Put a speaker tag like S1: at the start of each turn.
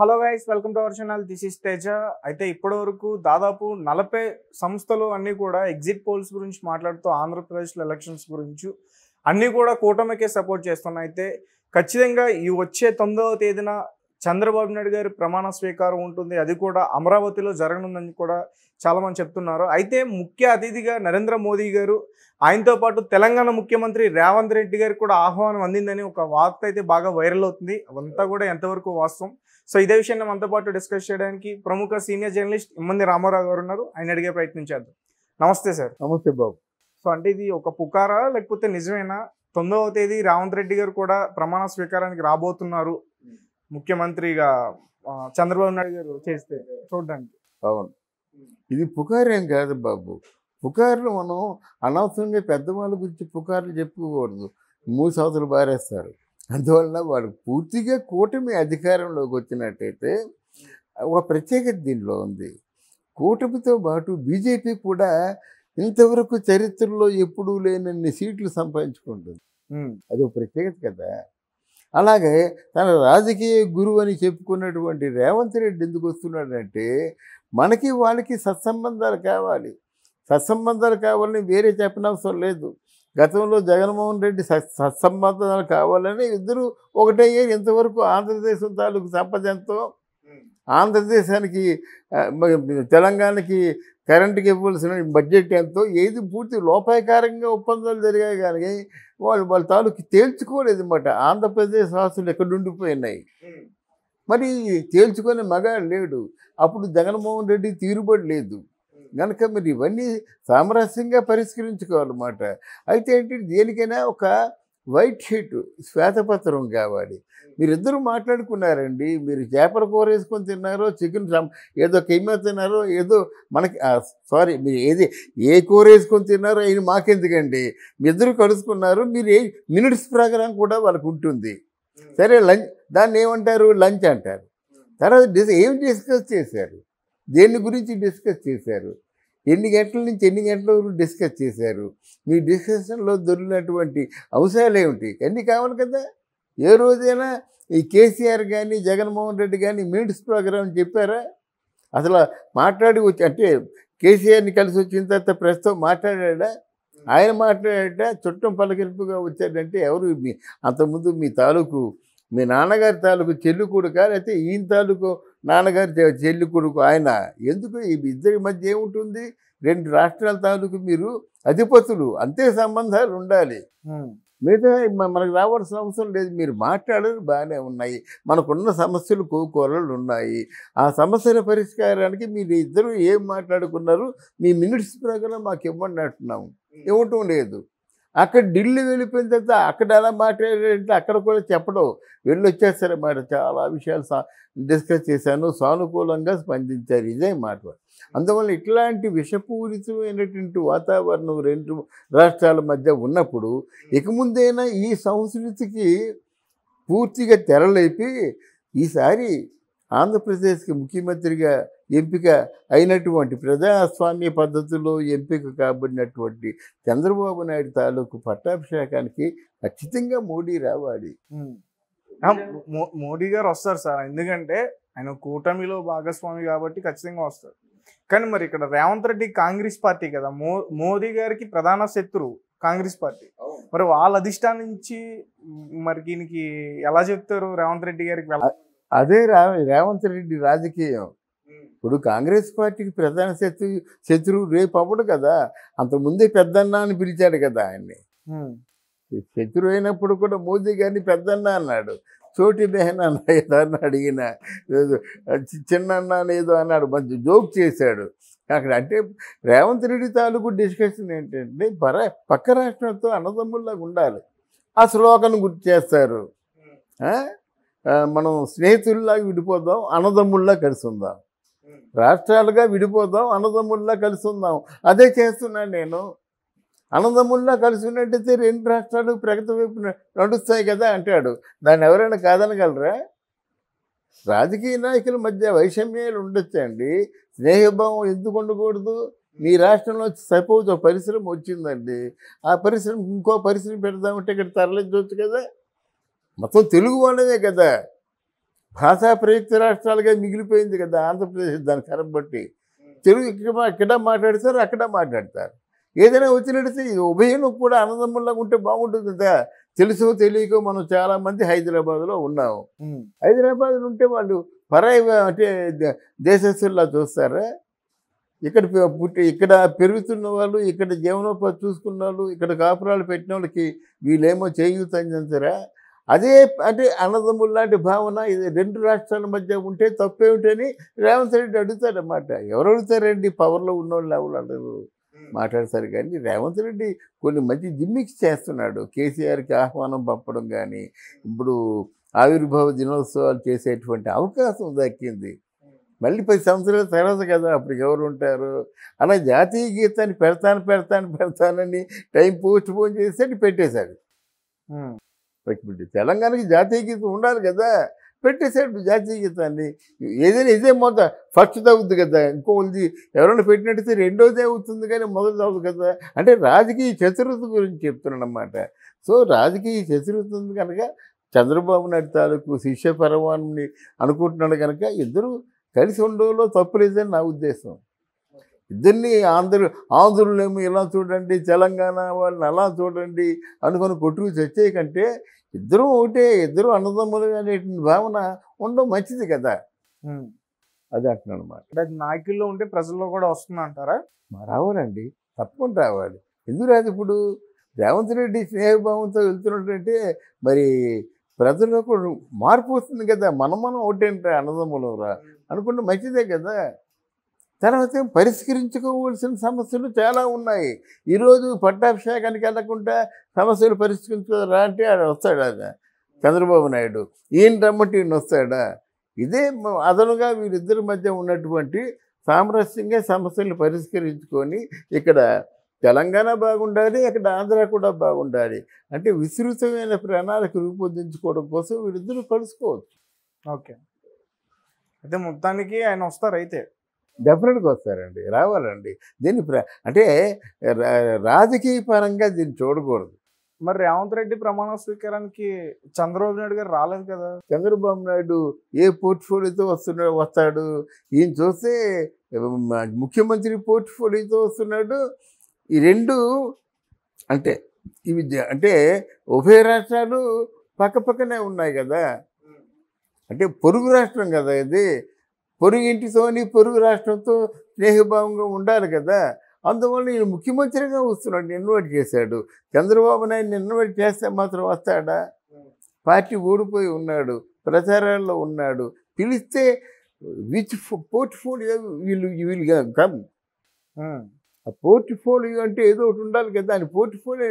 S1: Hello guys, welcome to our channel. This is Teja. అయితే ఇప్పటివరకు దాదాపు 40 సంస్థలు అన్నీ కూడా ఎగ్జిట్ పోల్స్ గురించి మాట్లాడుతూ ఆంధ్రప్రదేశ్లో ఎలక్షన్స్ గురించి అన్నీ కూడా కూటమికే సపోర్ట్ చేస్తున్నాయి. అయితే ఖచ్చితంగా ఈ వచ్చే 9వ తేదీన చంద్రబాబు నాయుడు గారి ప్రమాణ స్వీకారం ఉంటుంది. అది కూడా అమరావతిలో జరగనుందని కూడా చాలామంది చెప్తున్నారు. అయితే ముఖ్య అతిథిగా నరేంద్ర మోదీ గారు, ఆయనతో పాటు తెలంగాణ ముఖ్యమంత్రి రేవంత్ రెడ్డి గారికి కూడా ఆహ్వానం అందిందని ఒక వార్త అయితే బాగా వైరల్ అవుతుంది. అవంతా కూడా ఎంతవరకు వాస్తవం? సో ఇదే విషయాన్ని మనతో పాటు డిస్కస్ చేయడానికి ప్రముఖ సీనియర్ జర్నలిస్ట్ ఇమ్మంది రామారావు గారు ఉన్నారు. ఆయన అడిగే ప్రయత్నం చేద్దాం. నమస్తే సార్.
S2: నమస్తే బాబు.
S1: సో అంటే ఇది ఒక పుకారా లేకపోతే నిజమేనా? 9వ తేదీ రేవంత్ రెడ్డి గారు కూడా ప్రమాణ స్వీకారానికి రాబోతున్నారు ముఖ్యమంత్రిగా చంద్రబాబు నాయుడు గారు చేస్తే చూడడానికి.
S2: అవును, ఇది పుకారేం కాదు బాబు. పుకార్లు మనం అనవసరంగా పెద్దవాళ్ళ గురించి పుకార్లు చెప్పుకోకూడదు. 3 సంవత్సరాలు బారేస్తారు. అందువలన వాడు పూర్తిగా కూటమి అధికారంలోకి వచ్చినట్టయితే ఒక ప్రత్యేకత దీనిలో ఉంది. కూటమితో పాటు బీజేపీ కూడా ఇంతవరకు చరిత్రలో ఎప్పుడూ లేనన్ని సీట్లు సంపాదించుకుంటుంది. అది ఒక ప్రత్యేకత కదా. అలాగే తన రాజకీయ గురువు అని చెప్పుకున్నటువంటి రేవంత్ రెడ్డి ఎందుకు వస్తున్నాడంటే, మనకి వాళ్ళకి సత్సంబంధాలు కావాలి. సత్సంబంధాలు కావాలని వేరే చెప్పనవసరం లేదు. గతంలో జగన్మోహన్ రెడ్డి సత్సంబంధాలు కావాలని ఇద్దరు ఒకటయ్యారు. ఇంతవరకు ఆంధ్రదేశం తాలూకు సంపద ఎంతో, ఆంధ్రదేశానికి తెలంగాణకి కరెంటుకి ఇవ్వాల్సిన బడ్జెట్ ఎంతో, ఏది పూర్తి లోపాయకారంగా ఒప్పందాలు జరిగాయి. కానీ వాళ్ళ తాలూకు తేల్చుకోలేదు అన్నమాట. ఆంధ్రప్రదేశ్ రాష్ట్రాలు ఎక్కడ ఉండిపోయినాయి, మరి తేల్చుకునే మగాడు లేడు. అప్పుడు జగన్మోహన్ రెడ్డి తీరుబడి లేదు కనుక మీరు ఇవన్నీ సామరస్యంగా పరిష్కరించుకోవాలన్నమాట. అయితే ఏంటి, దేనికైనా ఒక వైట్ షీట్, శ్వేతపత్రం కావాలి. మీరిద్దరూ మాట్లాడుకున్నారండి. మీరు చేపల కూర వేసుకొని తిన్నారో, చికెన్ ఏదో కెమ్మా తిన్నారో, ఏదో మనకి సారీ మీరు ఏ కూర వేసుకొని తిన్నారో అయిన మాకెందుకండి. మీ ఇద్దరు కలుసుకున్నారు. మీరు మినిట్స్ ప్రోగ్రాం కూడా వాళ్ళకు ఉంటుంది. సరే, లంచ్ దాన్ని ఏమంటారు, లంచ్ అంటారు. తర్వాత ఏం డిస్కస్ చేశారు, దేని గురించి డిస్కస్ చేశారు, ఎన్ని గంటల నుంచి ఎన్ని గంటల వరకు డిస్కస్ చేశారు, మీ డిస్కషన్లో దొరికినటువంటి అంశాలు ఏమిటి, అన్నీ కావాలి కదా. ఏ రోజైనా ఈ కేసీఆర్ కానీ జగన్మోహన్ రెడ్డి కానీ మినిట్స్ ప్రోగ్రాం చెప్పారా? అసలు మాట్లాడి వచ్చి అంటే కేసీఆర్ని కలిసి వచ్చిన తర్వాత ప్రస్తుతం మాట్లాడా? ఆయన మాట్లాడా? చుట్టం పలకరింపుగా వచ్చాడంటే ఎవరు? అంతకుముందు మీ నాన్నగారి తాలూకు చెల్లి కొడుక, లేకపోతే ఈయన తాలూకు నాన్నగారి చెల్లి కొడుకు ఆయన? ఎందుకు ఈ ఇద్దరి మధ్య ఏముంటుంది? 2 రాష్ట్రాల తాలూకు మీరు అధిపతులు, అంతే సంబంధాలు ఉండాలి. మిగతా మనకు రావాల్సిన అవసరం లేదు. మీరు మాట్లాడరు బాగానే ఉన్నాయి. మనకున్న సమస్యలు కోకోరలు ఉన్నాయి. ఆ సమస్యల పరిష్కారానికి మీరు ఇద్దరు ఏం మాట్లాడుకున్నారు, మీ మినిట్స్ ప్రకారం మాకు ఇవ్వండి అంటున్నాము. ఇవ్వటం లేదు. అక్కడ ఢిల్లీ వెళ్ళిపోయిన తర్వాత అక్కడ ఎలా మాట్లాడారంటే అక్కడ కూడా చెప్పడం, వెళ్ళొచ్చేస్తారన్నమాట. చాలా విషయాలు డిస్కస్ చేశాను, సానుకూలంగా స్పందించారు, ఇదే మాట. అందువల్ల ఇట్లాంటి విషపూరితమైనటువంటి వాతావరణం 2 రాష్ట్రాల మధ్య ఉన్నప్పుడు ఇక ముందైనా ఈ సంస్కృతికి పూర్తిగా తెరలేపి ఈసారి ఆంధ్రప్రదేశ్కి ముఖ్యమంత్రిగా ఎంపిక అయినటువంటి ప్రజాస్వామ్య పద్ధతిలో ఎంపిక కాబడినటువంటి చంద్రబాబు నాయుడు తాలూకు పట్టాభిషేకానికి ఖచ్చితంగా మోడీ రావాలి.
S1: మోడీ గారు వస్తారు సార్, ఎందుకంటే ఆయన కూటమిలో భాగస్వామి కాబట్టి ఖచ్చితంగా వస్తారు. కానీ మరి ఇక్కడ రేవంత్ రెడ్డి కాంగ్రెస్ పార్టీ కదా, మోదీ గారికి ప్రధాన శత్రువు కాంగ్రెస్ పార్టీ. మరి వాళ్ళ అధిష్టానం నుంచి మరి దీనికి ఎలా చెప్తారు రేవంత్ రెడ్డి గారికి?
S2: అదే రేవంత్ రెడ్డి రాజకీయం. ఇప్పుడు కాంగ్రెస్ పార్టీకి ప్రధాన శత్రువు రేపు అవ్వడు కదా. అంతకుముందే పెద్దన్న అని పిలిచాడు కదా ఆయన్ని. శత్రువు అయినప్పుడు కూడా మోదీ గారిని పెద్దన్న అన్నాడు. చోటి బెహన్ అన్న ఏదో అని అడిగిన, చిన్నన్న అనేదో అన్నాడు, మంచి జోక్ చేశాడు అక్కడ. అంటే రేవంత్ రెడ్డి తాలూకు డిస్కషన్ ఏంటంటే పక్క రాష్ట్రంతో అన్నదమ్ముల్లాగా ఉండాలి. ఆ శ్లోకను గుర్తు చేస్తారు. మనం స్నేహితుల్లాగా విడిపోదాం, అన్నదమ్ముల్లా కలిసి ఉందాం. రాష్ట్రాలుగా విడిపోదాం, అన్నదమ్ముల్లా కలిసి ఉందాం. అదే చేస్తున్నాను నేను. అన్నదమ్ముల్లా కలిసి ఉన్నట్టయితే 2 రాష్ట్రాలు ప్రగతి వైపు నడుస్తాయి కదా అంటాడు. దాన్ని ఎవరైనా కాదనగలరా? రాజకీయ నాయకుల మధ్య వైషమ్యాలు ఉండొచ్చండి, స్నేహభావం ఎందుకు ఉండకూడదు? మీ రాష్ట్రంలో సపోజ్ ఒక పరిశ్రమ వచ్చిందండి, ఆ పరిశ్రమ ఇంకో పరిశ్రమ పెడదామంటే ఇక్కడ తరలించవచ్చు కదా. మొత్తం తెలుగు వాళ్ళమే కదా. భాషా ప్రయుక్త రాష్ట్రాలుగా మిగిలిపోయింది కదా ఆంధ్రప్రదేశ్ దాని కరబట్టి. తెలుగు ఇక్కడ మాట్లాడతారు, అక్కడ మాట్లాడతారు. ఏదైనా వచ్చినట్టు ఉభయం కూడా అన్నదమ్ముల్లాగా ఉంటే బాగుంటుంది కదా. తెలుసో తెలియకో మనం చాలామంది హైదరాబాద్లో ఉన్నాము. హైదరాబాద్లో ఉంటే వాళ్ళు పరాయి అంటే దేశస్తుల్లా చూస్తారా? ఇక్కడ పుట్టి ఇక్కడ పెరుగుతున్న వాళ్ళు, ఇక్కడ జీవనోపాధి చూసుకున్న వాళ్ళు, ఇక్కడ కాపురాలు పెట్టిన వాళ్ళకి వీళ్ళేమో చేయూత అందించరా? అదే అంటే అన్నదమ్ములు లాంటి భావన ఇది 2 రాష్ట్రాల మధ్య ఉంటే తప్పేమిటని రేవంత్ రెడ్డి అడుగుతాడన్నమాట. ఎవరు అడుగుతారండి? పవర్లో ఉన్నోళ్ళు ఎవరు అడగరు, మాట్లాడతారు. కానీ రేవంత్ రెడ్డి కొన్ని మంచి జిమ్మిక్స్ చేస్తున్నాడు. కేసీఆర్కి ఆహ్వానం పంపడం కానీ, ఇప్పుడు ఆవిర్భావ దినోత్సవాలు చేసేటువంటి అవకాశం దక్కింది. మళ్ళీ 10 సంవత్సరాల తర్వాత కదా అప్పుడు ఎవరు ఉంటారు? అలా జాతీయ గీతాన్ని పెడతానని టైం పోస్ట్ పోన్ చేసి పెట్టేశాడు. తెలంగాణకి జాతీయ గీతం ఉండాలి కదా, పెట్టేశాడు జాతీయ గీతాన్ని. ఏదైనా ఇదే మొదట ఫస్ట్ తగ్గుద్ది కదా, ఇంకోది ఎవరైనా పెట్టినట్టయితే రెండోదే అవుతుంది కానీ మొదటిది అవుతుంది కదా. అంటే రాజకీయ చతురత గురించి చెప్తున్నాను అన్నమాట. సో రాజకీయ చతురత ఉంది కనుక చంద్రబాబు నాయుడు తాలూకు శిష్య పరమాన్ని అనుకుంటున్నాడు కనుక ఇద్దరు కలిసి ఉండడంలో తప్పు లేదని నా ఉద్దేశం. ఇద్దరిని ఆంధ్రులేమో ఇలా చూడండి, తెలంగాణ వాళ్ళని అలా చూడండి అనుకొని కొట్టుకు చచ్చే కంటే ఇద్దరు ఒకటే, ఇద్దరు అన్నదమ్ములు అనేటువంటి భావన ఉండడం మంచిది కదా. అది అంటున్నాను అన్నమాట.
S1: అంటే నాయకుల్లో ఉంటే ప్రజల్లో కూడా వస్తుంది అంటారా?
S2: రావాలండి, తప్పకుండా రావాలి. ఎందుకు రాదు? ఇప్పుడు రేవంత్ రెడ్డి స్నేహభావంతో వెళ్తున్నట్టంటే మరి ప్రజల్లో కూడా మార్పు వస్తుంది కదా. మనం ఒకటేంటే అన్నదమ్ములు రా అనుకుంటే మంచిదే కదా. తర్వాత పరిష్కరించుకోవాల్సిన సమస్యలు చాలా ఉన్నాయి. ఈరోజు పట్టాభిషేకానికి వెళ్ళకుండా సమస్యలు పరిష్కరించుకోరా అంటే ఆడ వస్తాడా చంద్రబాబు నాయుడు? ఈయన రమ్మంటే ఈయన వస్తాడా? ఇదే అదనుగా వీరిద్దరి మధ్య ఉన్నటువంటి సామరస్యంగా సమస్యలు పరిష్కరించుకొని ఇక్కడ తెలంగాణ బాగుండాలి, అక్కడ ఆంధ్ర కూడా బాగుండాలి. అంటే విస్తృతమైన ప్రణాళిక రూపొందించుకోవడం కోసం వీరిద్దరూ కలుసుకోవచ్చు.
S1: ఓకే, అయితే మొత్తానికి ఆయన వస్తారు అయితే?
S2: డెఫినెట్గా వస్తారండి, రావాలండి. దీన్ని అంటే రాజకీయ పరంగా దీన్ని చూడకూడదు.
S1: మరి రేవంత్ రెడ్డి ప్రమాణ స్వీకారానికి చంద్రబాబు నాయుడు గారు రాలేదు కదా?
S2: చంద్రబాబు నాయుడు ఏ పోర్ట్ఫోలియోతో వస్తాడు? ఈయన చూస్తే ముఖ్యమంత్రి పోర్ట్ఫోలియోతో వస్తున్నాడు. ఈ రెండు అంటే ఇవి అంటే ఉభయ రాష్ట్రాలు పక్కపక్కనే ఉన్నాయి కదా. అంటే పొరుగు రాష్ట్రం కదా ఇది. పొరుగింటితోని పొరుగు రాష్ట్రంతో స్నేహభావంగా ఉండాలి కదా. అందువల్ల ఈయన ముఖ్యమంత్రిగా వస్తున్నాడు, ఇన్వైట్ చేశాడు. చంద్రబాబు నాయుడిని ఇన్వైట్ చేస్తే మాత్రం వస్తాడా? పార్టీ ఓడిపోయి ఉన్నాడు, ప్రచారాల్లో ఉన్నాడు. పిలిస్తే విచ్ పోర్ట్ఫోలియో వీళ్ళు కమ్. ఆ పోర్ట్ఫోలియో అంటే ఏదో ఒకటి ఉండాలి కదా. అని పోర్ట్ఫోలియో